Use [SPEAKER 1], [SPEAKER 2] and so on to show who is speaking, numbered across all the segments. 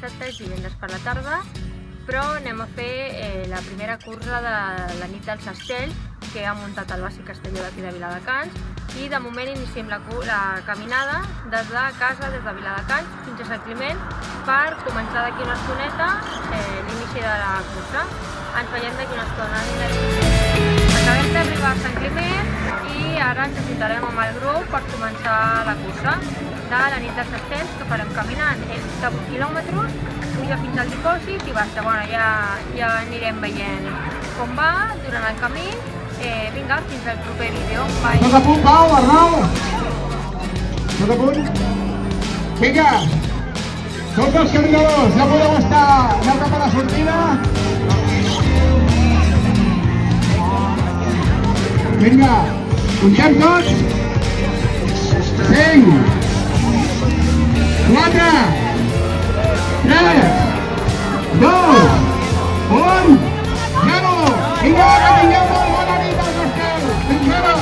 [SPEAKER 1] dissabte i divendres per la tarda, però anem a fer la primera cursa de la nit del Castell, que ha muntat el Bàsic Castelló d'aquí de Viladecans, i de moment iniciem la caminada des de casa, des de Viladecans fins a Sant Climent, per començar d'aquí una estoneta l'inici de la cursa. Ens veiem d'aquí una estona. Acabem d'arribar a Sant Climent i ara ens ajuntarem amb el grup per començar la cursa de la nit dels Castells, que farem caminant. És de 8 quilòmetres, puja fins al dipòsit i baixa. Bueno, ja anirem veient com va durant el camí. Vinga, fins al proper vídeo. Bye.
[SPEAKER 2] Tot a punt, Pau, Arnau? Tot a punt? Vinga! Tots els caminadors, ja podeu estar allà cap a la sortida? Vinga, comptem tots? 5, 4, 3, 2, 1, 0! Vinga, que tingueu molt bona nit als Castells! Fins ara!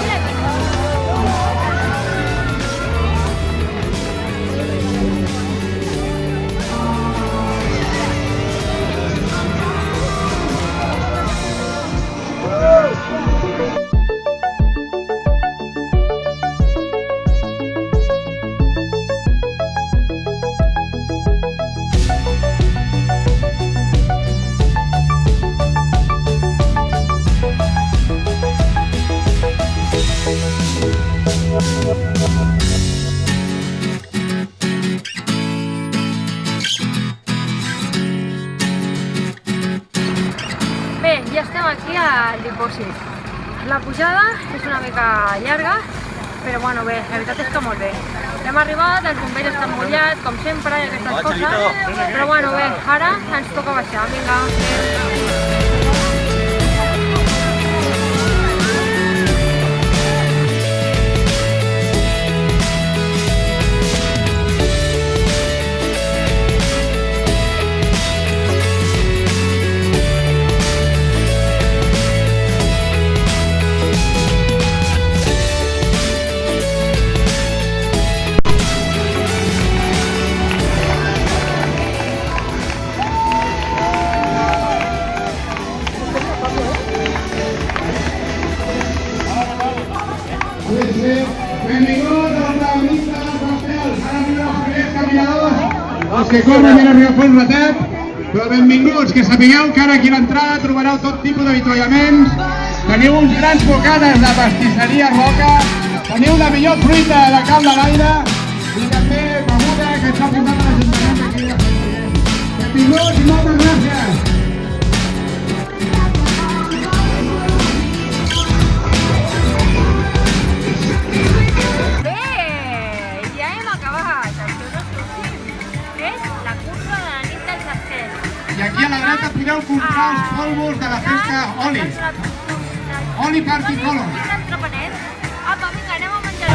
[SPEAKER 1] Bé, ja estem aquí al dipòsit. La pujada és una mica llarga, però bueno, bé, la veritat és que molt bé. Hem arribat, els bombers estan mullats, com sempre, i aquestes coses, però bueno, bé, ara ens toca baixar, vinga.
[SPEAKER 2] Benvinguts als protagonistes dels Castells. Ara arriben els primers caminadors, els que corren i arriben fent ratet, però benvinguts, que sapigueu que ara aquí a l'entrada trobareu tot tipus d'avituallaments, teniu uns grans bocades de pastisseria Roca, teniu la millor fruita de Cal de l'Aire i també beguda que ens ha portat l'Ajuntament d'aquí de Sant Climent. Benvinguts i moltes gràcies! I aquí a la dreta podeu comprar els polvos de la festa Oli. Oli Party Colors.
[SPEAKER 1] Apa, vinga, anem a menjar.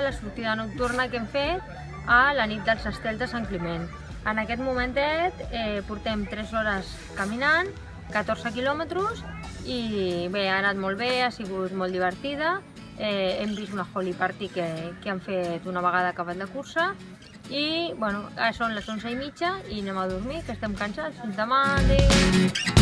[SPEAKER 1] La sortida nocturna que hem fet a la nit dels Castells de Sant Climent. En aquest momentet portem 3 hores caminant, 14 quilòmetres i bé, ha anat molt bé, ha sigut molt divertida. Hem vist una Holy Party que han fet una vegada acabat la cursa i bueno, ara són les 11:30 i anem a dormir, que estem cansats. Fins demà, adéu!